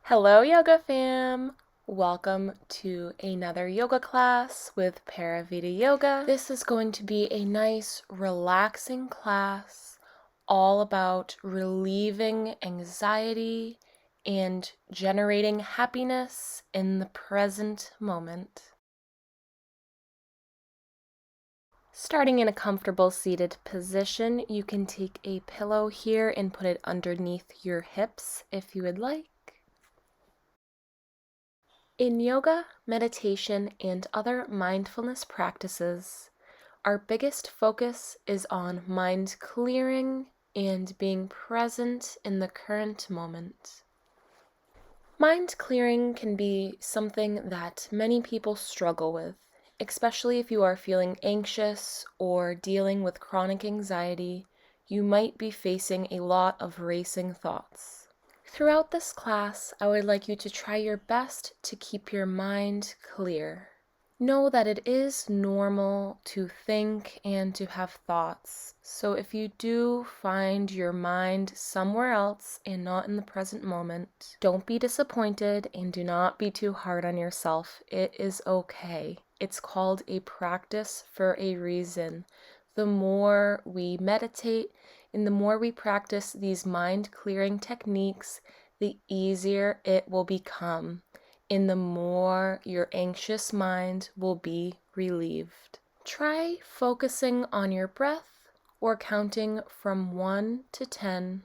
Hello, yoga fam! Welcome to another yoga class with Paravita Yoga. This is going to be a nice, relaxing class all about relieving anxiety and generating happiness in the present moment. Starting in a comfortable seated position, you can take a pillow here and put it underneath your hips if you would like. In yoga, meditation, and other mindfulness practices, our biggest focus is on mind clearing and being present in the current moment. Mind clearing can be something that many people struggle with, especially if you are feeling anxious or dealing with chronic anxiety. You might be facing a lot of racing thoughts. Throughout this class, I would like you to try your best to keep your mind clear. Know that it is normal to think and to have thoughts, so if you do find your mind somewhere else and not in the present moment, don't be disappointed and do not be too hard on yourself. It is okay. It's called a practice for a reason. The more we meditate and the more we practice these mind-clearing techniques, the easier it will become, and the more your anxious mind will be relieved. Try focusing on your breath or counting from 1 to 10.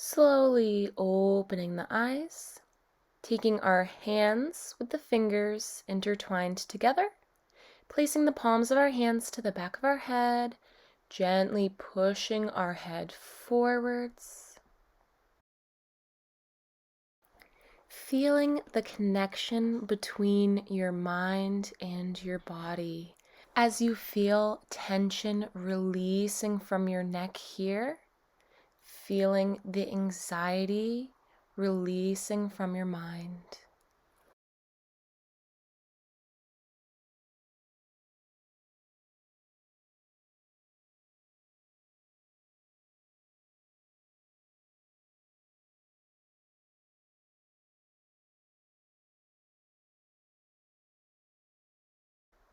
Slowly opening the eyes, taking our hands with the fingers intertwined together, placing the palms of our hands to the back of our head, gently pushing our head forwards, feeling the connection between your mind and your body. As you feel tension releasing from your neck here, feeling the anxiety releasing from your mind.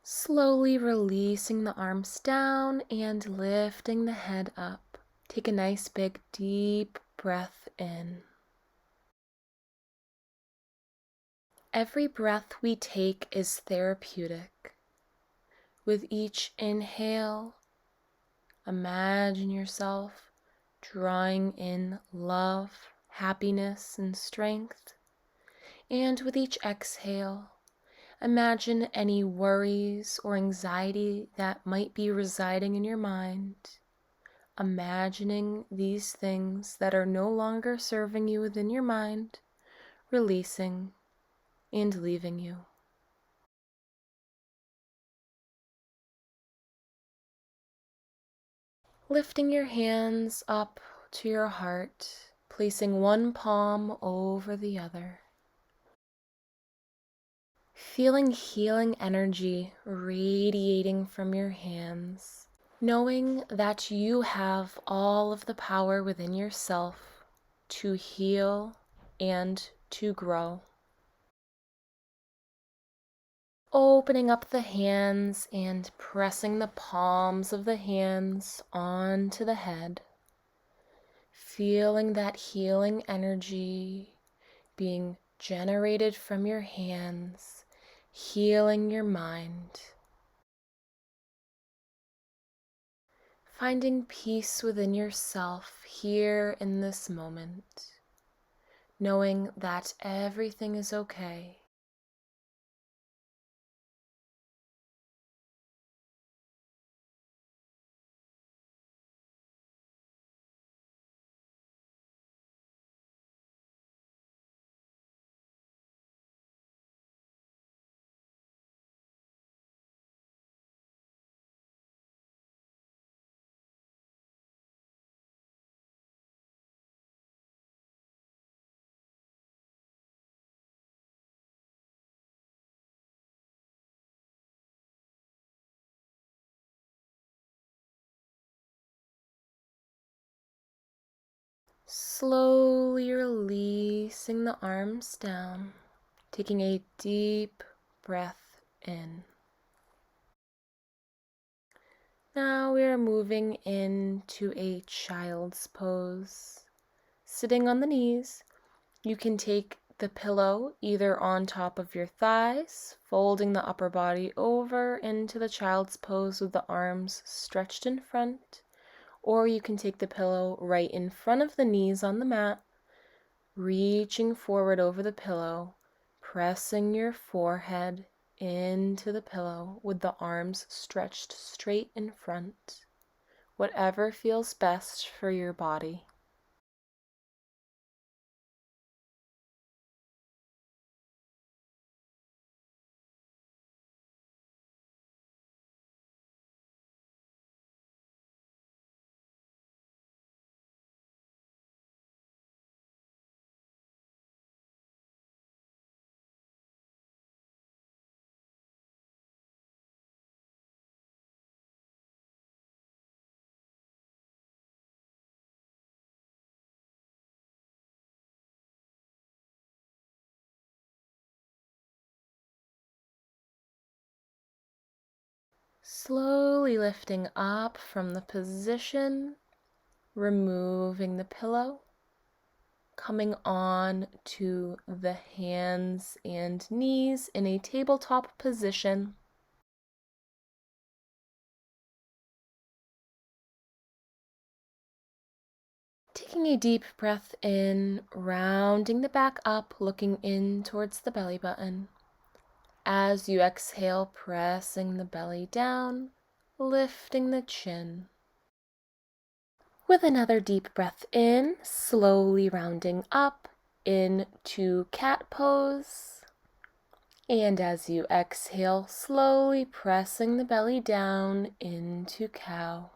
Slowly releasing the arms down and lifting the head up. Take a nice big deep breath in. Every breath we take is therapeutic. With each inhale, imagine yourself drawing in love, happiness, and strength. And with each exhale, imagine any worries or anxiety that might be residing in your mind. imagining these things that are no longer serving you within your mind, releasing and leaving you. Lifting your hands up to your heart, placing one palm over the other. Feeling healing energy radiating from your hands, knowing that you have all of the power within yourself to heal and to grow. Opening up the hands and pressing the palms of the hands onto the head. Feeling that healing energy being generated from your hands, healing your mind. Finding peace within yourself here in this moment, knowing that everything is okay. Slowly releasing the arms down, taking a deep breath in. Now we are moving into a child's pose. Sitting on the knees, you can take the pillow either on top of your thighs, folding the upper body over into the child's pose with the arms stretched in front, or you can take the pillow right in front of the knees on the mat, reaching forward over the pillow, pressing your forehead into the pillow with the arms stretched straight in front, whatever feels best for your body. Slowly lifting up from the position, removing the pillow, coming on to the hands and knees in a tabletop position. Taking a deep breath in, rounding the back up, looking in towards the belly button. As you exhale, pressing the belly down, lifting the chin. With another deep breath in, slowly rounding up into cat pose. And as you exhale, slowly pressing the belly down into cow.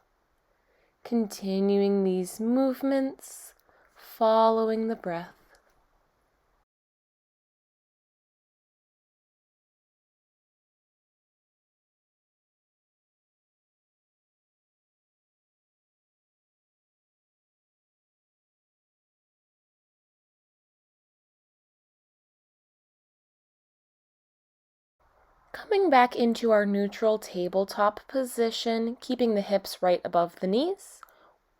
Continuing these movements, following the breath. Coming back into our neutral tabletop position, keeping the hips right above the knees.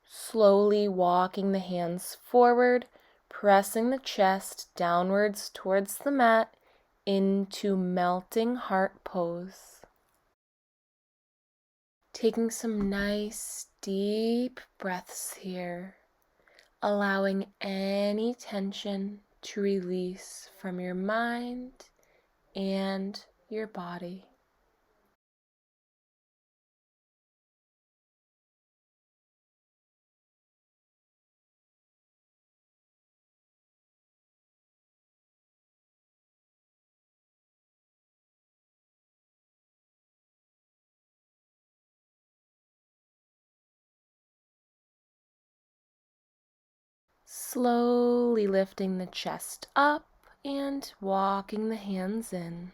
Slowly walking the hands forward, pressing the chest downwards towards the mat into melting heart pose. Taking some nice deep breaths here, allowing any tension to release from your mind and your body. Slowly lifting the chest up and walking the hands in.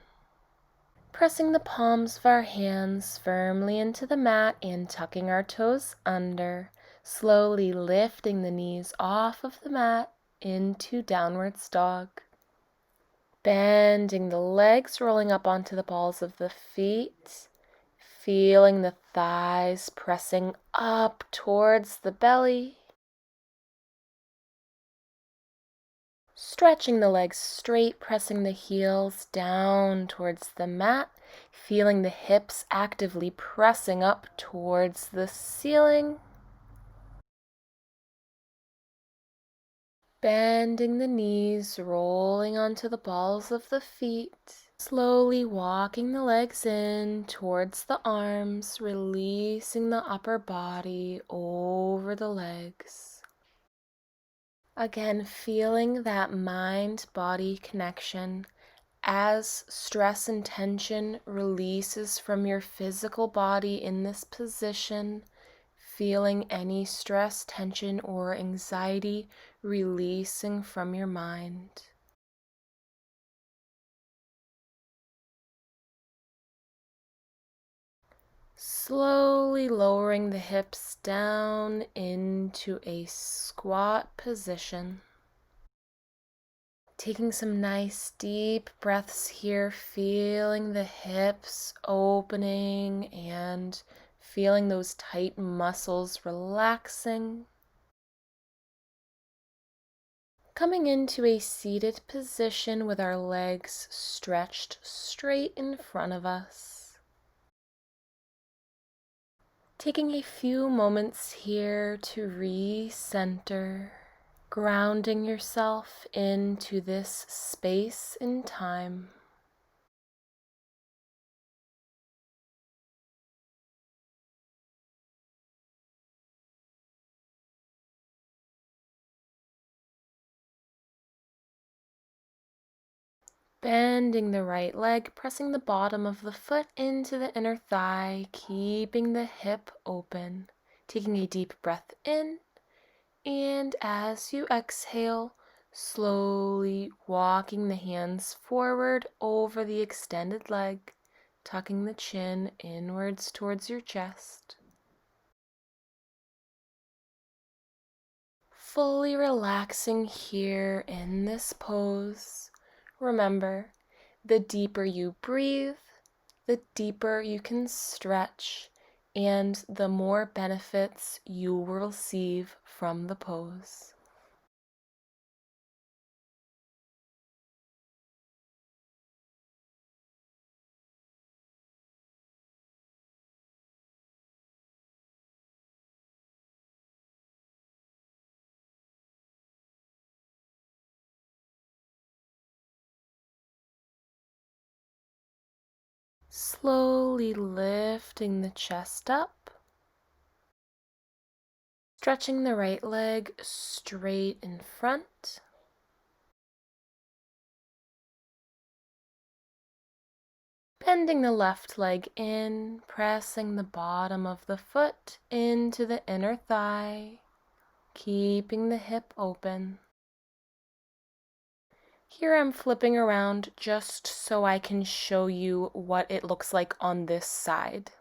Pressing the palms of our hands firmly into the mat and tucking our toes under. Slowly lifting the knees off of the mat into downward dog. Bending the legs, rolling up onto the balls of the feet. Feeling the thighs pressing up towards the belly. Stretching the legs straight, pressing the heels down towards the mat. Feeling the hips actively pressing up towards the ceiling. Bending the knees, rolling onto the balls of the feet. Slowly walking the legs in towards the arms, releasing the upper body over the legs. Again, feeling that mind-body connection as stress and tension releases from your physical body in this position. Feeling any stress, tension, or anxiety releasing from your mind. Slowly lowering the hips down into a squat position. Taking some nice deep breaths here, feeling the hips opening and feeling those tight muscles relaxing. Coming into a seated position with our legs stretched straight in front of us. Taking a few moments here to recenter, grounding yourself into this space and time. Bending the right leg, pressing the bottom of the foot into the inner thigh, keeping the hip open. Taking a deep breath in, and as you exhale, slowly walking the hands forward over the extended leg, tucking the chin inwards towards your chest. Fully relaxing here in this pose. Remember, the deeper you breathe, the deeper you can stretch, and the more benefits you will receive from the pose. Slowly lifting the chest up, stretching the right leg straight in front. Bending the left leg in, pressing the bottom of the foot into the inner thigh, keeping the hip open. Here I'm flipping around just so I can show you what it looks like on this side.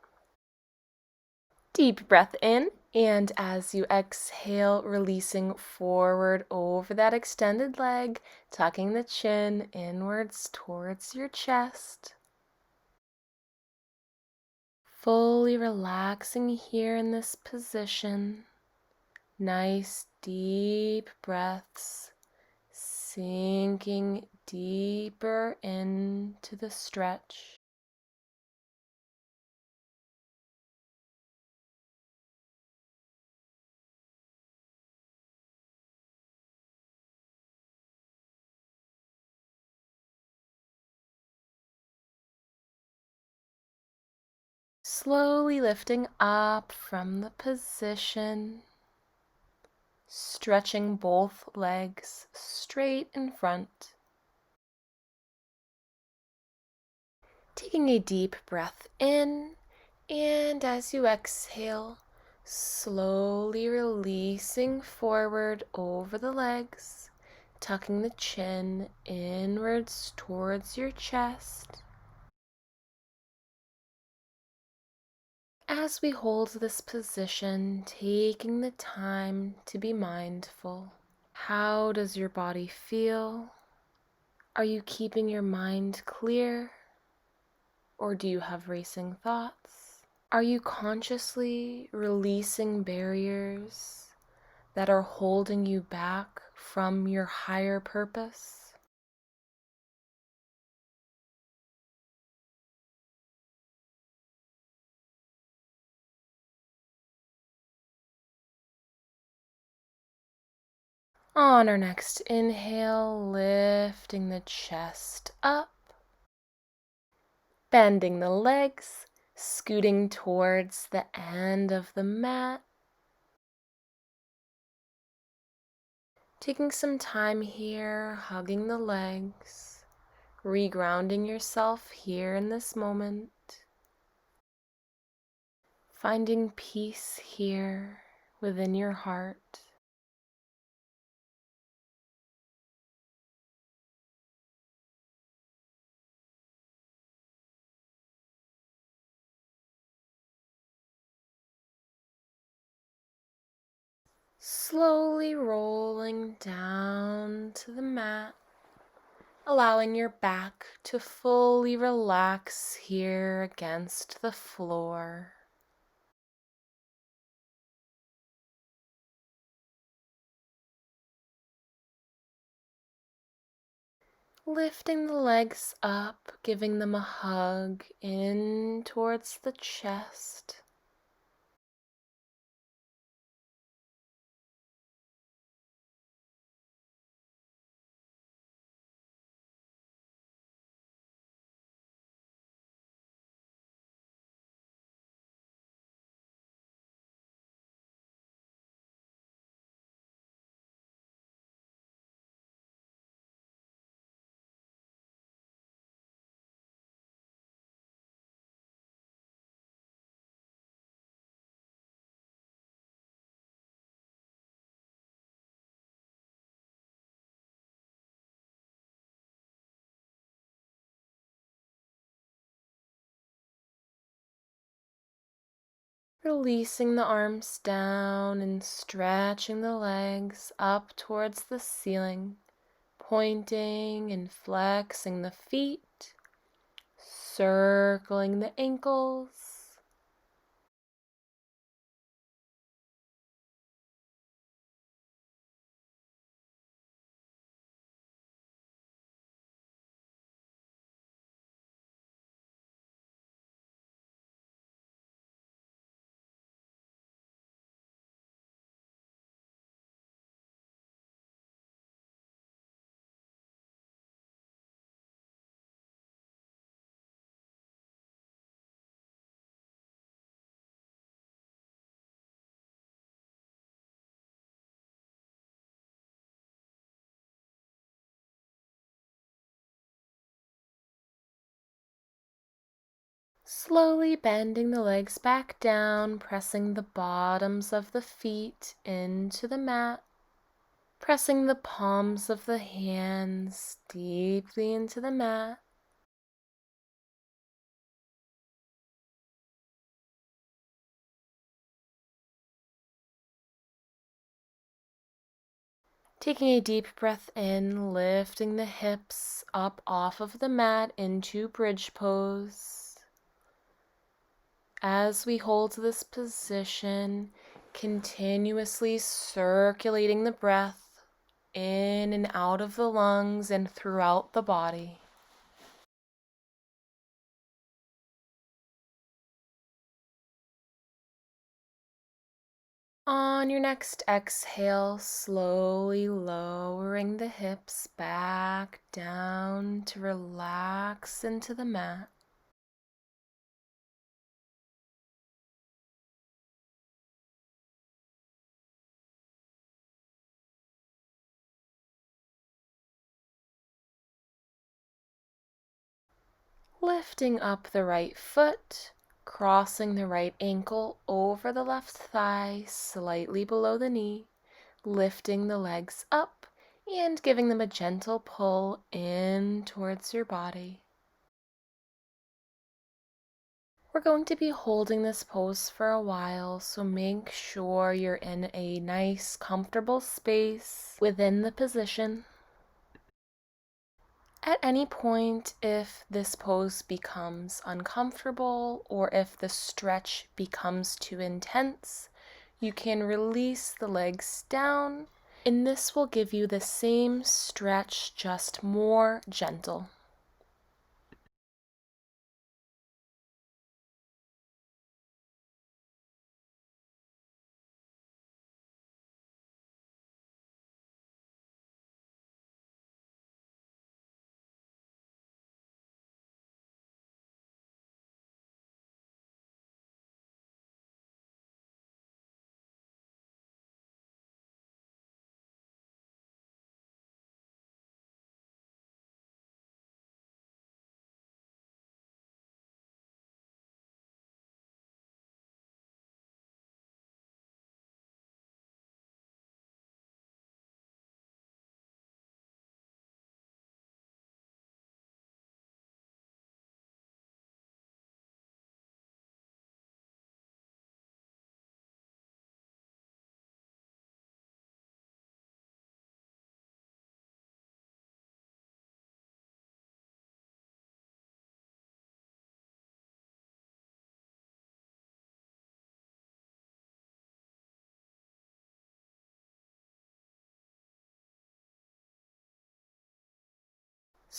Deep breath in, and as you exhale, releasing forward over that extended leg, tucking the chin inwards towards your chest. Fully relaxing here in this position. Nice deep breaths, sinking deeper into the stretch. Slowly lifting up from the position, stretching both legs straight in front. Taking a deep breath in, and as you exhale, Slowly releasing forward over the legs, tucking the chin inwards towards your chest. As we hold this position, taking the time to be mindful. How does your body feel? Are you keeping your mind clear? Or do you have racing thoughts? Are you consciously releasing barriers that are holding you back from your higher purpose? On our next inhale, lifting the chest up, bending the legs, scooting towards the end of the mat. Taking some time here, hugging the legs, regrounding yourself here in this moment. Finding peace here within your heart. Slowly rolling down to the mat, allowing your back to fully relax here against the floor. Lifting the legs up, giving them a hug in towards the chest. Releasing the arms down and stretching the legs up towards the ceiling, pointing and flexing the feet, circling the ankles. Slowly bending the legs back down, pressing the bottoms of the feet into the mat, pressing the palms of the hands deeply into the mat. Taking a deep breath in, lifting the hips up off of the mat into bridge pose. As we hold this position, continuously circulating the breath in and out of the lungs and throughout the body. On your next exhale, slowly lowering the hips back down to relax into the mat. Lifting up the right foot, crossing the right ankle over the left thigh, slightly below the knee, lifting the legs up and giving them a gentle pull in towards your body. We're going to be holding this pose for a while, so make sure you're in a nice, comfortable space within the position. At any point, if this pose becomes uncomfortable or if the stretch becomes too intense, you can release the legs down, and this will give you the same stretch, just more gentle.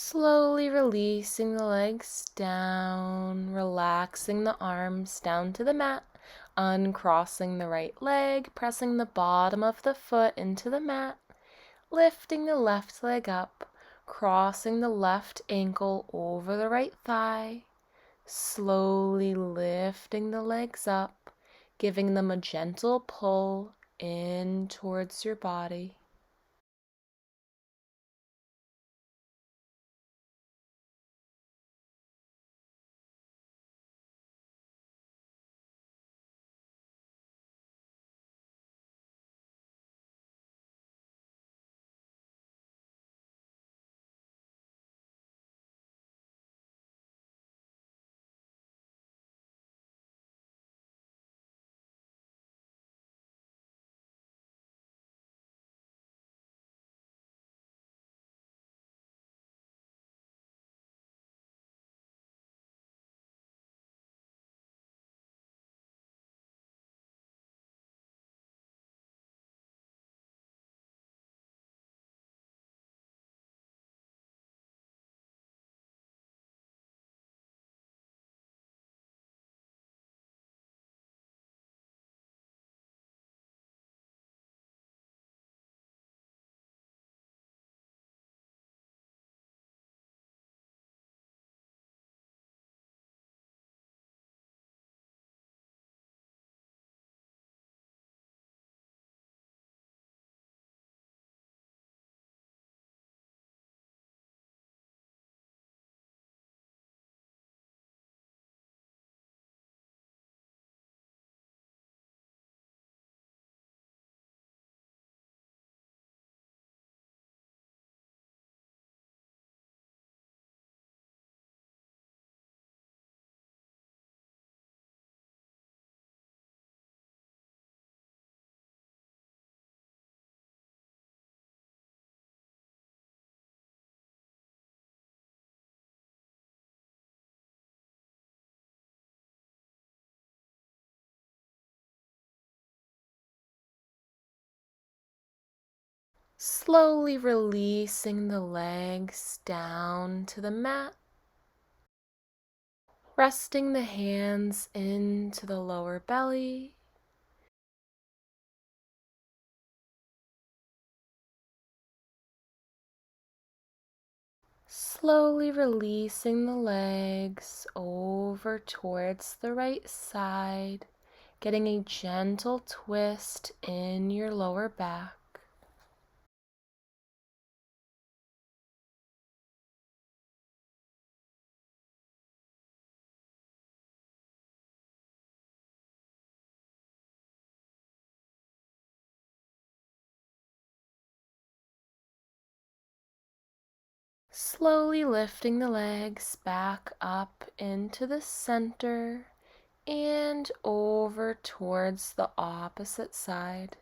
Slowly releasing the legs down, relaxing the arms down to the mat, uncrossing the right leg, pressing the bottom of the foot into the mat, lifting the left leg up, crossing the left ankle over the right thigh, slowly lifting the legs up, giving them a gentle pull in towards your body. Slowly releasing the legs down to the mat, resting the hands into the lower belly, slowly releasing the legs over towards the right side, getting a gentle twist in your lower back. Slowly lifting the legs back up into the center and over towards the opposite side.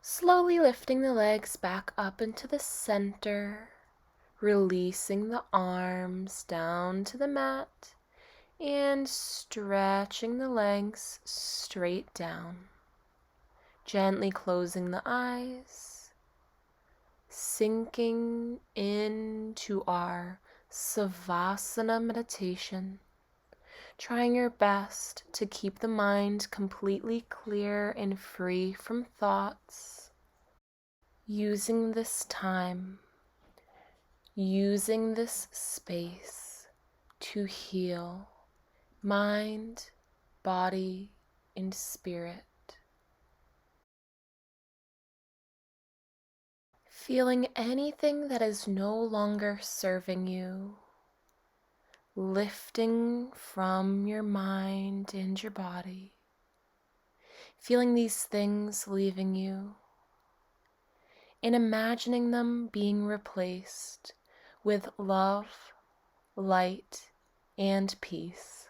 Slowly lifting the legs back up into the center, releasing the arms down to the mat, and stretching the legs straight down. Gently closing the eyes, sinking into our Savasana meditation, trying your best to keep the mind completely clear and free from thoughts. Using this time, using this space to heal mind, body, and spirit. Feeling anything that is no longer serving you, lifting from your mind and your body. Feeling these things leaving you, and imagining them being replaced with love, light, and peace.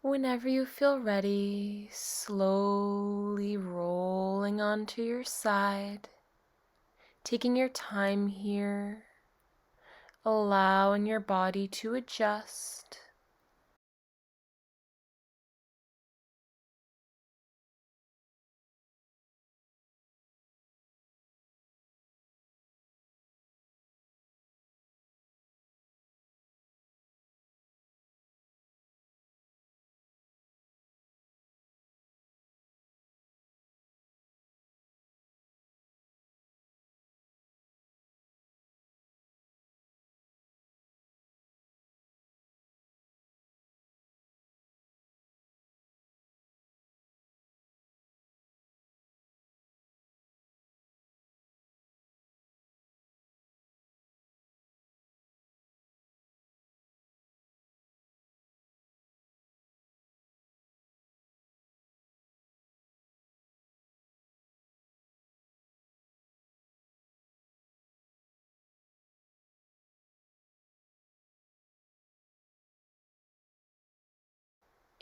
Whenever you feel ready, slowly rolling onto your side, taking your time here, allowing your body to adjust.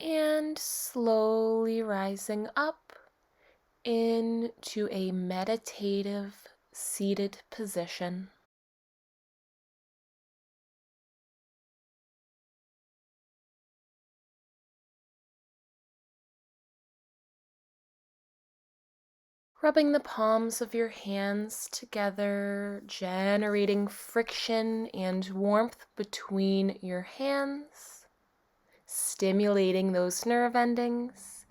And slowly rising up into a meditative seated position. rubbing the palms of your hands together, generating friction and warmth between your hands, stimulating those nerve endings,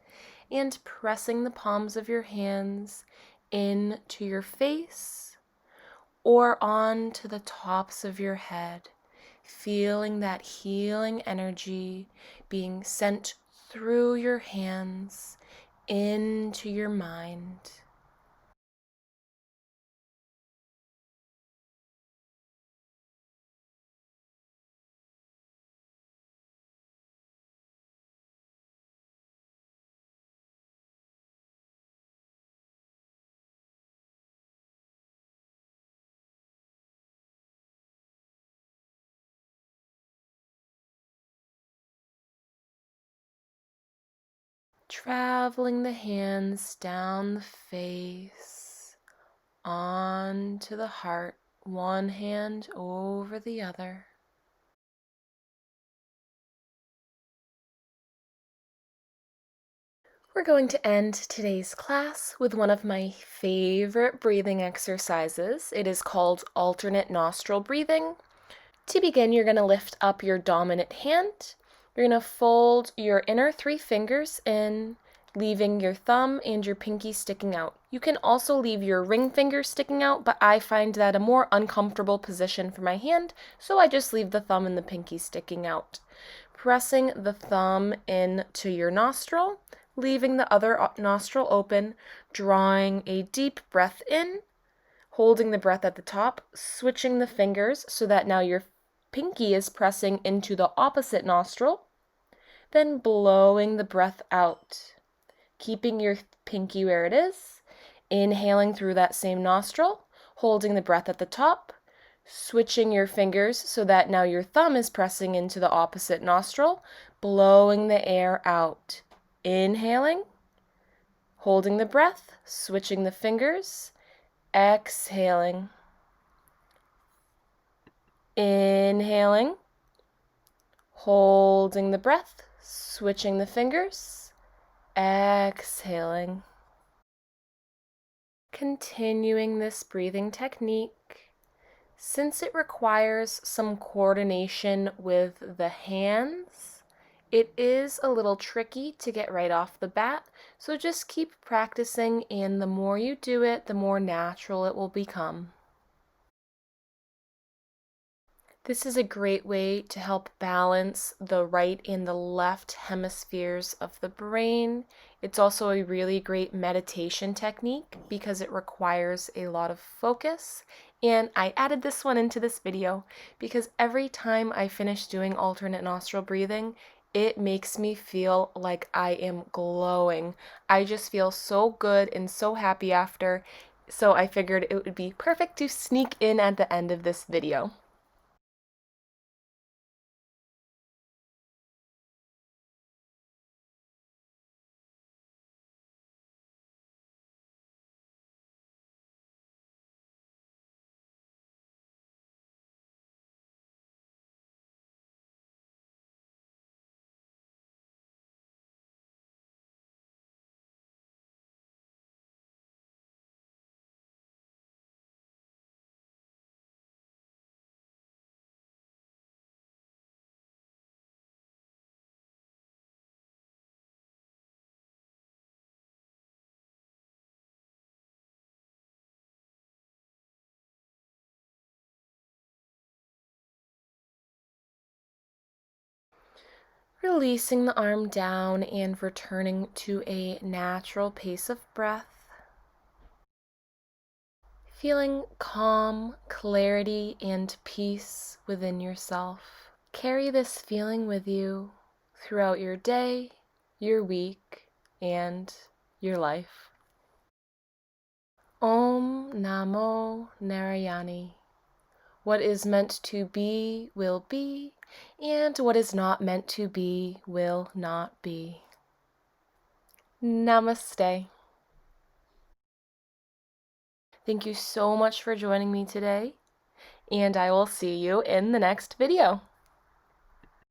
and pressing the palms of your hands into your face or onto the tops of your head, feeling that healing energy being sent through your hands into your mind. Traveling the hands down the face, onto the heart, one hand over the other. We're going to end today's class with one of my favorite breathing exercises. It is called alternate nostril breathing. To begin, you're going to lift up your dominant hand. You're going to fold your inner 3 fingers in, leaving your thumb and your pinky sticking out. You can also leave your ring finger sticking out, but I find that a more uncomfortable position for my hand, so I just leave the thumb and the pinky sticking out. Pressing the thumb into your nostril, leaving the other nostril open, drawing a deep breath in, holding the breath at the top, switching the fingers so that now your pinky is pressing into the opposite nostril, then blowing the breath out, keeping your pinky where it is, inhaling through that same nostril, holding the breath at the top, switching your fingers so that now your thumb is pressing into the opposite nostril, blowing the air out, inhaling, holding the breath, switching the fingers, exhaling, inhaling, holding the breath, switching the fingers, exhaling. Continuing this breathing technique, since it requires some coordination with the hands, it is a little tricky to get right off the bat, so just keep practicing, and the more you do it, the more natural it will become. This is a great way to help balance the right and the left hemispheres of the brain. It's also a really great meditation technique because it requires a lot of focus. And I added this one into this video because every time I finish doing alternate nostril breathing, it makes me feel like I am glowing. I just feel so good and so happy after. So I figured it would be perfect to sneak in at the end of this video. Releasing the arm down and returning to a natural pace of breath. Feeling calm, clarity, and peace within yourself. Carry this feeling with you throughout your day, your week, and your life. Om Namo Narayani. What is meant to be will be, and what is not meant to be will not be. Namaste. Thank you so much for joining me today, and I will see you in the next video.